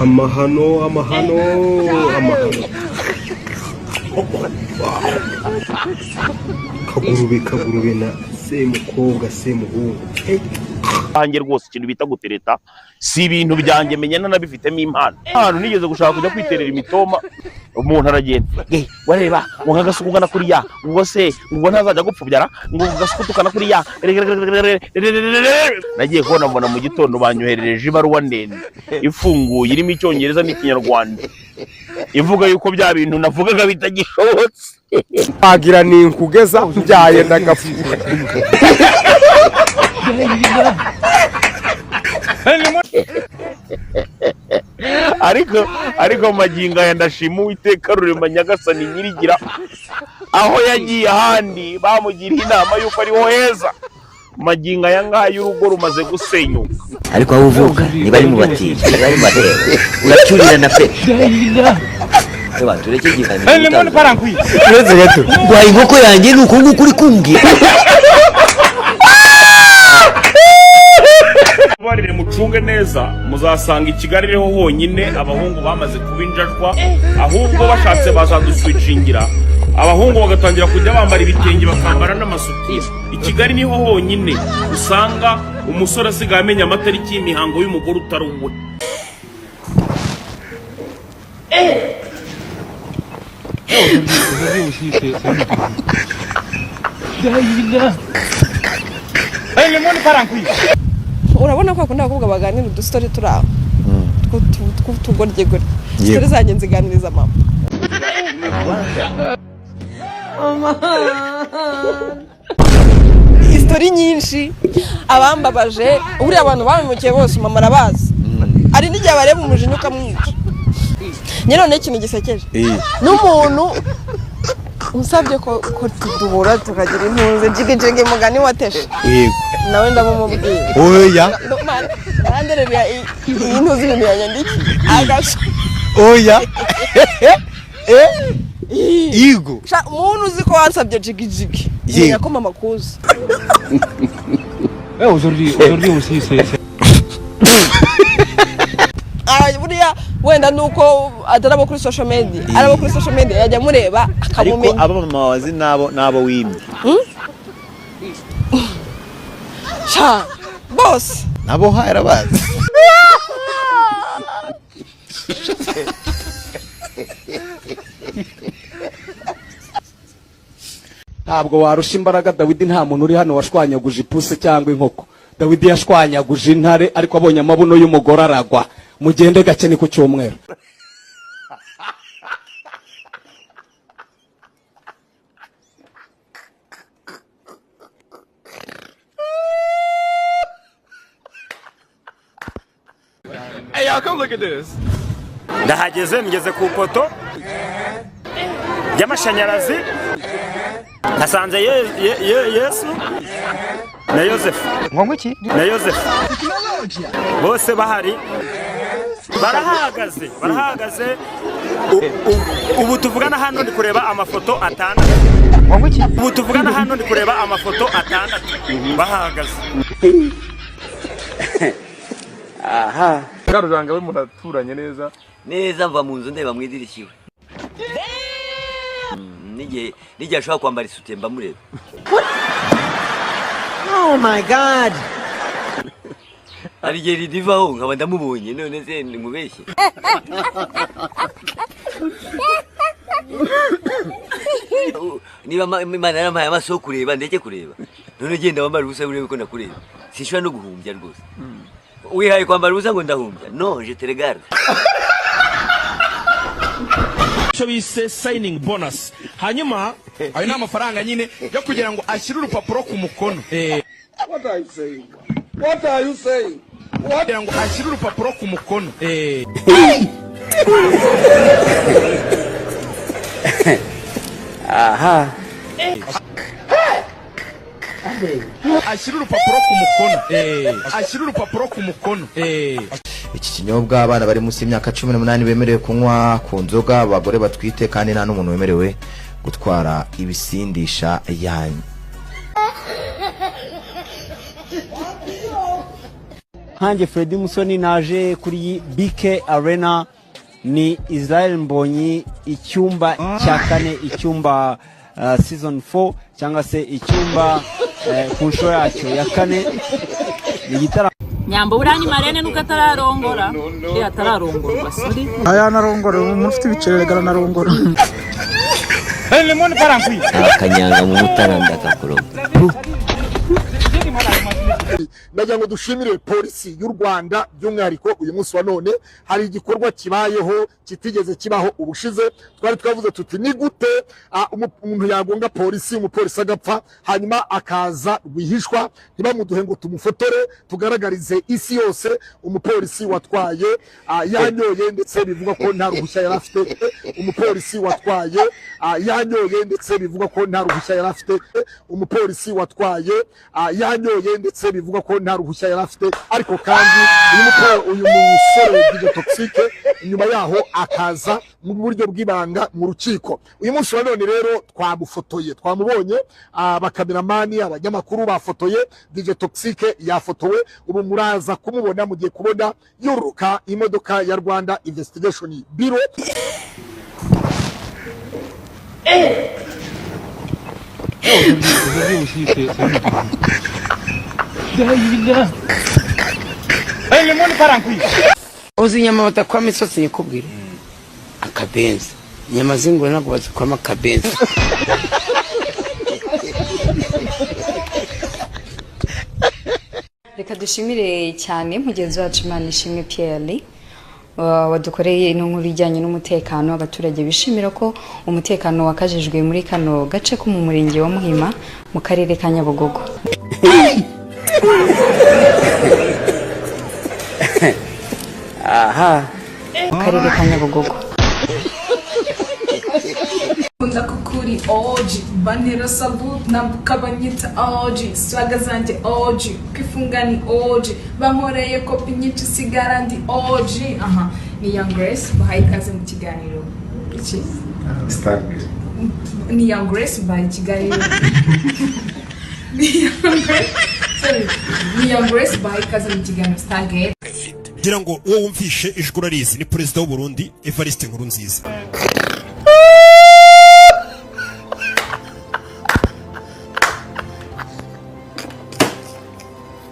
amahano kagurube na semukobwa semuhungu hange rwose ikintu bita gutereta si ibintu byanjye menyana nabifitemo impano ahantu nigeze gushaka kujya kwiterera imitoma umuntu aragenda wareba ngo nkagasuku ngana kuriya ngo se ngo ntazajya gupfubyara ngo gasuku tukana kuriya nagiye kubona mbona mu gitondo banyoherereje ibaruwa ndende ifunguye irimo icyongereza n'ikinyarwanda ivuga yuko bya bintu navugaga bitagishobotse agira ni nkugeza byaye ndagapfuka ariko magingo aya ndashima Uwiteka Rurema Nyagasani nyirigira aho yagiye ahandi bamugiriye inama yuko ariho heza magingo aya ngaya urugo rumaze gusenyuka ariko aho uvuka niba ari mu batije bari matero uracyurira na pe Ewa tureke gikanira Lemon parankwi uretse gato ngwa inkoko yanjye nuko nguko uri kumbwira barire mucunge neza muzasanga ikigali reho honyine abahungu bamaze kubinjajwa ahubwo bashatse bazaduswicingira abahungu bagatangira kujya bambara ibitenge bakambara n'amasutiye ikigali niho honyine usanga umusore asigaye amenya amatariki y'imihango y'umugore utari uwe Lemon parankwi urabona ko akunda abakobwa baganira udustori turaho tugorye story zanjye nziganiriza mama story nyinshi abambabaje uriya abantu babimukiye bose mama arabazi ari n'igihe bareba umujinya ukamwica none ikintu gisekeje n'umuntu usabye ko duhura tukagira impunzi jigijige mugani wateshe yego nawe ndamumubwira oya nanderera intuzi ibintu yanyandiki agasha oya Igo umuntu uzi ko wansabye jigijige yenya ko mama kuzi aujourd'hui aussi c'est buriya wenda nuko atarabo kuri social media arabo kuri social media yajya mureba akamumenya ariko aba mama wazi nabo wimye cha boss nabo harabazi ntabwo warusha imbaraga Dawidi nta muntu uri hano washwanyaguje ipuse cyangwa inkoko Dawidi yashwanyaguje intare ariko abonye amabuno y'umugore aragwa mugende gake ni ku cyumweru Hey y'all come look at this ndahageze ngeze ku poto y'amashanyarazi nasanze Yesu na Yosefu ngo iki na Yosefu bose bahari barahagaze ubu tuvugana hano ndi kureba amafoto atandatu ngo iki ubu tuvugana hano ndi kureba amafoto atandatu bahagaze aha karujanga we muraturanye neza mva mu nzu ndeba mwidirishiwe nige ashobora kwambara isutiye mba mureba oh my god ari geri divaho nkaba ndamubonye none se ngubeshye niba imana yarampaye amaso yo kureba ndeke kureba none genda wambara ubusa urebe ko nakureba sinshobora no guhumbya rwose wihaye kwambara ubusa ngo ndahumbya no je te regarde cyo bise signing bonus hanyuma ayo ni amafaranga nyine yo kugira ngo ashyire urupapuro ku mukono What are you saying kugira ngo ashyire urupapuro ku mukono aha ashyira urupapuro ku mukono iki kinyobwa abana bari munsi y'imyaka 18 bemerewe kunywa ku nzoga abagore batwite kandi nta n'umuntu wemerewe gutwara ibisindisha yanyu nkanjye Freddy Musoni naje kuri BK Arena ni Israel Mbonyi icyumba cya kane icyumba season 4 cyangwa se icyumba ku nshuro yacyo ya kane igitara Nyambo buranyi Marene nuko atararongora atararongorwa suri aya narongora mufite ibicererega narongora lemon parankwi akanyanga mu mutaranda kakuroga ndagira ngo dushimire polisi y'u Rwanda by'umwihariko uyu munsi wa none hari igikorwa kibayeho kitigeze kibaho ubushize twari twavuze tuti ni gute umuntu yagonga polisi umupolisi agapfa hanyuma akaza rwihishwa ntibamuduhe ngo tumufotore tugaragarize isi yose umupolisi watwaye yanyoye ndetse bivuga ko nta ruhushya yari afite umupolisi watwaye yanyoye ndetse bivuga ko nta ruhushya yari afite umupolisi watwaye yanyoye ndetse bivuga ko nta ruhushya yari afite ariko kandi uyu musore DJ Toxic nyuma yaho akaza mu buryo bw'ibanga mu rukiko uyu munsi wa none rero twamufotoye twamubonye abakameramani abanyamakuru bafotoye DJ Toxic yafotowe ubu muraza kumubona mugiye kubona yuruka imodoka ya Rwanda Investigation Bureau Ozi nyama batakwa misosi nikubwira akabenzi nyama zingwe nako bazikwama akabenzi Reka dushimire cyane mugenzi wacu Imana ishimwe Pierre wadukoreye inkuru ijyanye n'umutekano abaturage bishimira ko umutekano wakajijwe muri kano gace ko mu murenge wa Muhima mu karere ka Nyabugogo aha karere ka Nyabugogo Kunda kukuri oji banera sabu na kabanyita oji swaga zanje oji kifungani oji bankoreye kopi nyinshi sigara ndi oji aha ni Young Grace bahaye ikaze mu kiganiro iki ni Young Grace bahaye ikiganiro ni Young Grace bahaye ikaze mu kiganiro Stargate gira ngo uwo wumvishe ijuru arizi ni president w'u Burundi Evariste Nkurunziza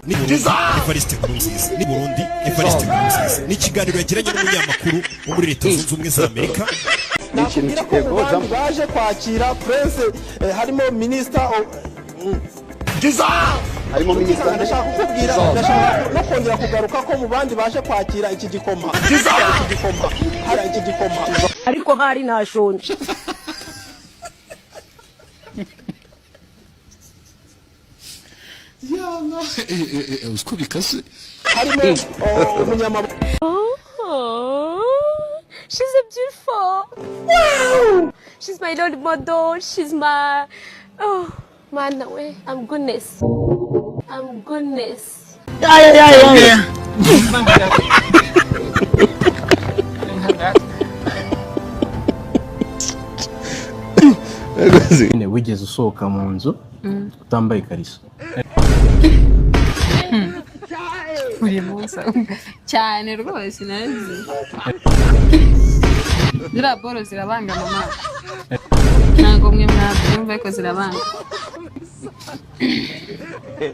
ni Evariste Nkurunziza ni Burundi Evariste Nkurunziza ni kiganiro yagiranye n'umunyamakuru wo muri Leta Zunze Ubumwe za Amerika n'ikintu kitegoza baje kwakira prince harimo minister harimo minister ndashaka kukubwira ndashaka no kongera kugaruka ko mu bandi baje kwakira iki gikoma hari iki gikoma ariko hari nashonje yana usko bikase harimo umunyamabanga she's a beautiful wow she's my role model she's my man way I'm goodness yeah wigeze usohoka mu nzu utambaye ikariso uri munsi cyane rwose nazi ziraboro zirabanga mama ntago mwe mwabyumva ko zirabanga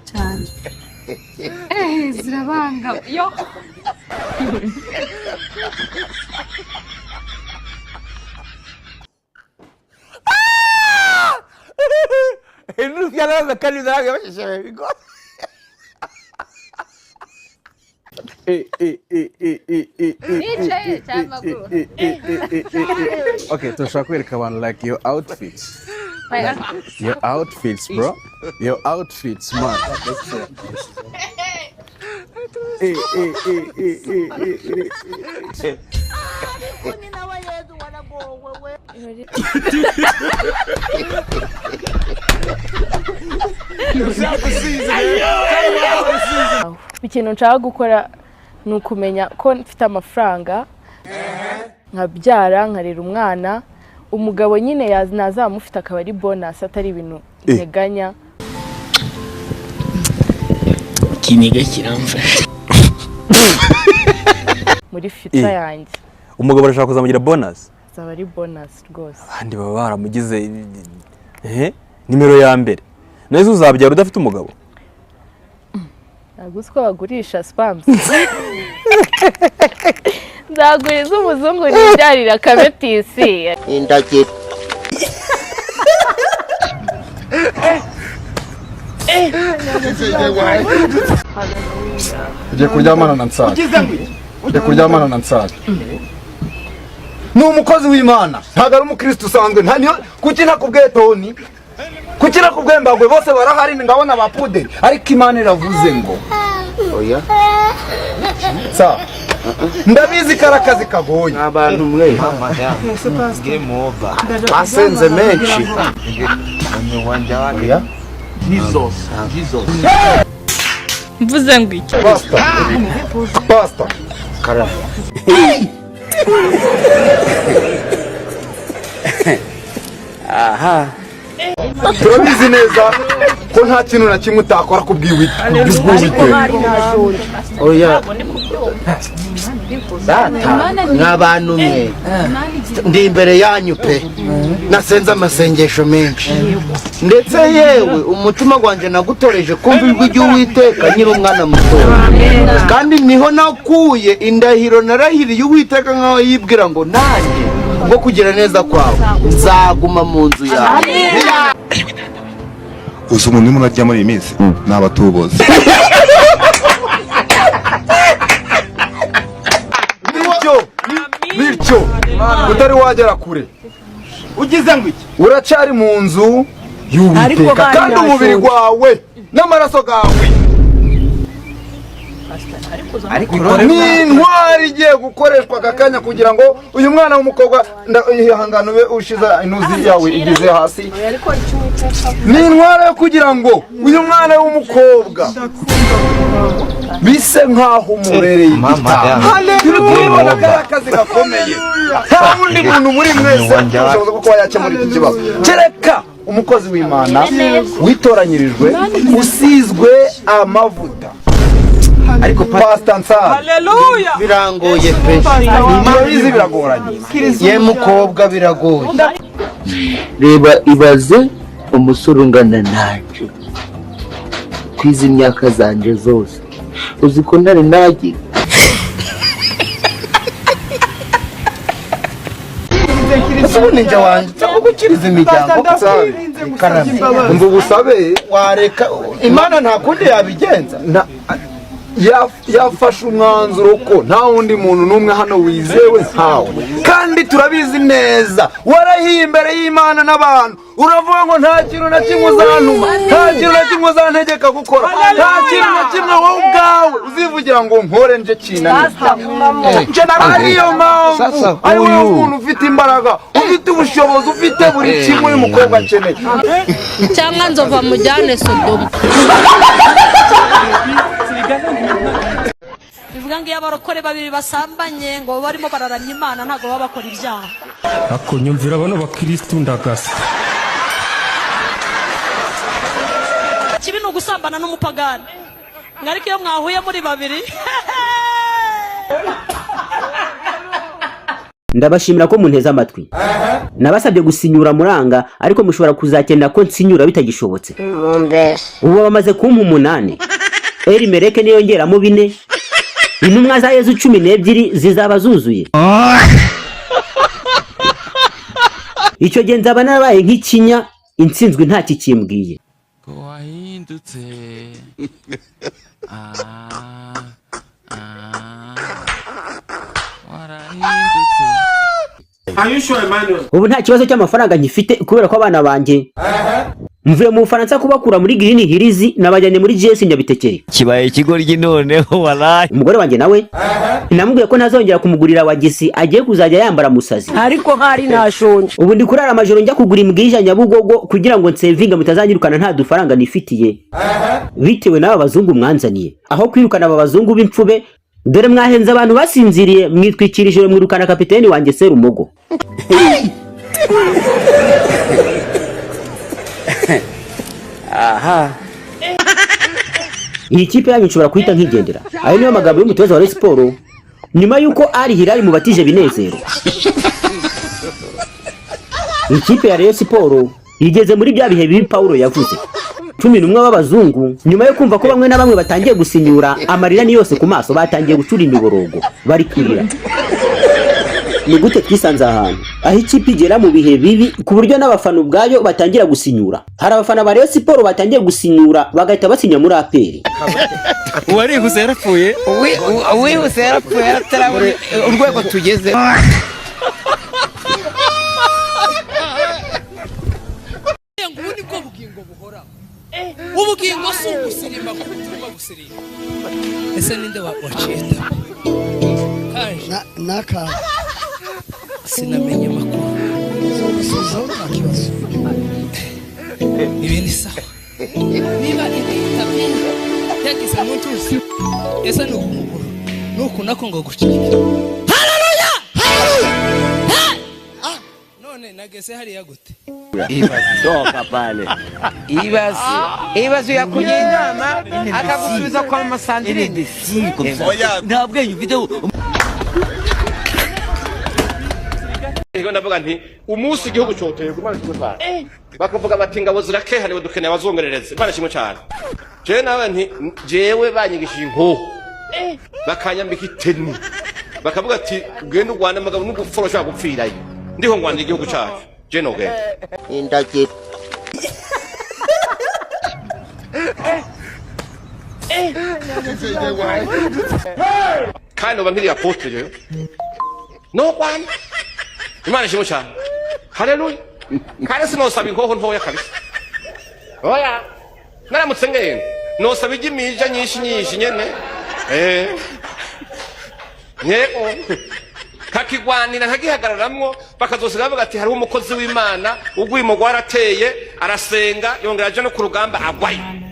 cyane zirabanga yo Elus galaza kali zaraga bashishe bigo Okay, tushaka kwereka abantu like your outfits. Your outfits, bro. Your outfits, man. Ikintu nshaka gukora ni ukumenya ko mfite amafaranga nkabyara nkarera umwana umugabo nyine nazamufite akaba ari bonus atari ibintu nteganya kiniga kiramfasha muri future yanjye. Umugabo arashaka kuzamugira bonus. Zaba ari bonus rwose. Abandi baba baramugize nimero ya mbere. Neza uzabyara udafite umugabo? Ntabwo uko bagurisha spams. Ndaguriza umuzungu nibyarira kabetisi. Indagiro. Ugiye kuryamana na Nsari. Ugiye kuryamana na Nsari. Ni umukozi w'Imana. Ntabwo ari umukristo usanzwe. Kuki nakubwiye Toni? Kuki nakubwiye Mbagwe bose barahari ngabona bapuderi. Ariko Imana iravuze ngo. Oya. Sa. Ndabizi karakazi kagoye. Abantu mwe. Game over. Basenze menshi. Oya. Jesus. Mvuze ngo iki? Pasta. Kara. Aha. Turabizi neza ko nta kintu na kimwe utakora kubwiwita. Oya. Data, n'abantu mwe. Ndi imbere yanyu pe. Nasenze amasengesho menshi. Ndetse yewe umutima gwanje nagutoreje kumva ijwi ry'Uwiteka nyiri umwana muto. Kandi niho nakuye indahiro narahiriye Uwiteka nkaho yibwira ngo nanjye ubwo kugira neza kwawe nzaguma mu nzu yawe. Uzi umuntu urimo urarya muri iyi minsi ni abatubuzi. Bityo utari wagera kure. Ugize ngo iki? Uracari mu nzu y'Uwiteka kandi umubiri wawe n'amaraso gawe ni intwari igiye gukoreshwa akakanya kugira ngo uyu mwana w'umukobwa ihangano be ushiza inuzi yawe igize hasi. Ni intwari yo kugira ngo uyu mwana w'umukobwa bise nkaho umurereye igitabo. Urabona ko ari akazi gakomeye. Nta wundi muntu muri mwese ushoboza kuba yakemura iki kibazo kereka umukozi w'Imana witoranyiririjwe usizwe amavuta. Ariko Pastor Nsari, haleluya, birangoye pe. Murabizi biragoranye. Ye mukobwa biragoye. Reba ibaze umusore ungana nanje kwiza imyaka zanje zose, uzi ko ntari nagiye ninja wanje gukiriza imiryango karame. Umva ubusabe wareka Imana nta kundi yabigenza. Yafashe umwanzuro ko nta wundi muntu n'umwe hano wizewe nkawe, kandi turabizi neza warahiye imbere y'Imana n'abantu uravuga ngo nta kintu na kimwe uzantuma, nta kintu na kimwe uzantegeka gukora, nta kintu na kimwe wowe ubwawe uzivugira ngo nkore nje kinanira. Ariyo mpamvu ari wowe umuntu ufite imbaraga, ufite ubushobozi, ufite buri kimwe uyu mukobwa akeneye. Cyangwa nzova mujyane Sodoma. Bivuga ngo iyo abarokore babiri basambanye ngo barimo bararamya Imana ntago baba bakora ibyaha. Akonyumvira bano bakristo ndagasa. Kibi ni ugusambana n'umupagani. Ngariko iyo mwahuye muri babiri. Ndabashimira ko munteza amatwi. Nabasabye gusinyura muranga ariko mushobora kuzakenera ko nsinyura bitagishobotse. Ubu bamaze kumpa 8. Eri mereke niyongeramo 4. Intumwa za Yezu 12 zizaba zuzuye. Icyo gihe nzaba narabaye nk'ikinya intsinzwe nta kikimbwiye. Ko wahindutse. Warahindutse. Ubu nta kibazo cy'amafaranga nkifite kubera ko abana banjye mvuye mu Bufaransa kubakura muri Green Hills nabajyanye muri GS Nyabitekeri. Kibaye ikigoryi noneho walahi. Umugore wanjye nawe namubwiye ko ntazongera kumugurira wagisi agiye kuzajya yambara musazi. Ariko nkari ntashonje. Ubu ndi kurara amajoro njya kugura imbwija Nyabugogo kugira ngo nsevinga mutazanyirukana nta dufaranga nifitiye. Bitewe n'aba bazungu mwanzaniye. Aho kwirukana aba bazungu b'imfube dore mwahenze abantu basinziriye mwitwikirije mwirukana kapiteni wanjye Serumogo. Aha. iyi kipe yanyu nshobora kuhita nkigendera. Ayo niyo magambo y'umutoza wa Rayon Sports nyuma y'uko Al Hilal mubatije binezero. Ikipe ya Rayon Sports igeze muri bya bihe bibi Paulo yavuze. 11 b'abazungu nyuma yo kumva ko bamwe na bamwe batangiye gusinyura, amarira ni yose ku maso, batangiye gucura imiborogo bari kwirira. Ni gute twisanze ahantu aho ikipe igera mu bihe bibi ku buryo n'abafana ubwayo batangira gusinyura? Hari abafana ba Rayon Sports batangiye gusinyura bagahita basinya muri APR. Uwari huse yarapfuye, uwi huse yarapfuye atarabona urwego tugeze. Nguni ko bugingo buhora. Ubugingo sugusirimba kutuba gusirimba. Ese ninde wacita? Kaje naka sinamenye makuru. Zogusubizaho nta kibazo. Ibi ni sawa. Niba itabye yagize muntuzi. Ese ni ukumuguru. Nuko nako ngo gucika. Haleluya! Haleluya! None nagese hari yagute. Toka pale. Ibazi yakunye inama akagusubiza kwa Masandrine. Ntabwo ufite ndavuga nti umunsi igihugu cyoteye kumara cy'Imana bakavuga bati ngabo zirakeha niwe dukeneye abazongerereze Imana kimwe cyane je nawe nti jewe banyigishije inko bakanyambika iteni bakavuga ati ugenda urwana amagabo n'uguforo ushaka gupfirayo ndiho ngwanda igihugu cyacu je no genda indake kandi uba nkiri apotre no kwana Imana kimwe cyane haleluya kandi sinosaba inkoho ntoya kabisa oya naramutse ngende nosaba igimija nyinshi nyene yego kakigwanira nkagihagararamwo bakazosiga bavuga ati hariho umukozi w'Imana ugwimo gwarateye arasenga yongera aje no ku rugamba agwaye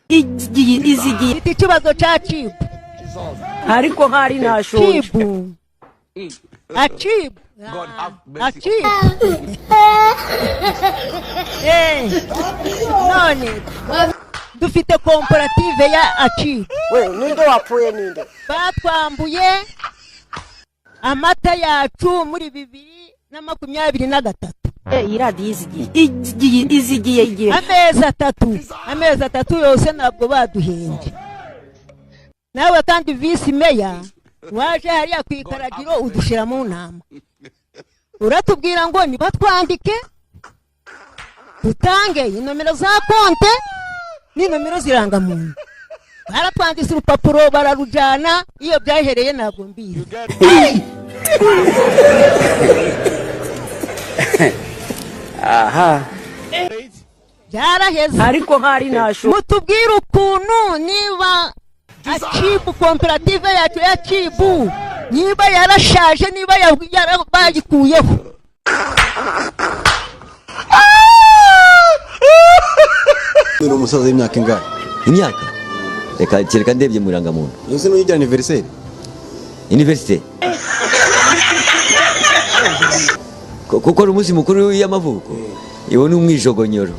izigiye ikibazo cya cibu ariko hari nashonje cibu acibu none dufite komparative ya acibu we ninde wapfuye ninde batwambuye amata yacu muri 2023 iradi izigiye amezi atatu yose ntabwo baduhembye nawe kandi visi meya waje hariya ku ikaragiro udushira mu nama uratubwira ngo niba twandike dutange inomero za konte n'inomero zirangamuntu baratwanditse urupapuro bararujana iyo byahereye ntabwo mbizi aha byaraheze ariko hari nasho mutubwire ukuntu niba acibu komparative yacu ya cibu niba yarashaje niba bayikuyeho ni umusaza w'imyaka ingahe imyaka reka ndebye mu irangamuntu yose n'uyigira anniversaire universite kuko ari umunsi mukuru y'amavuko iwo ni umwijogonyoro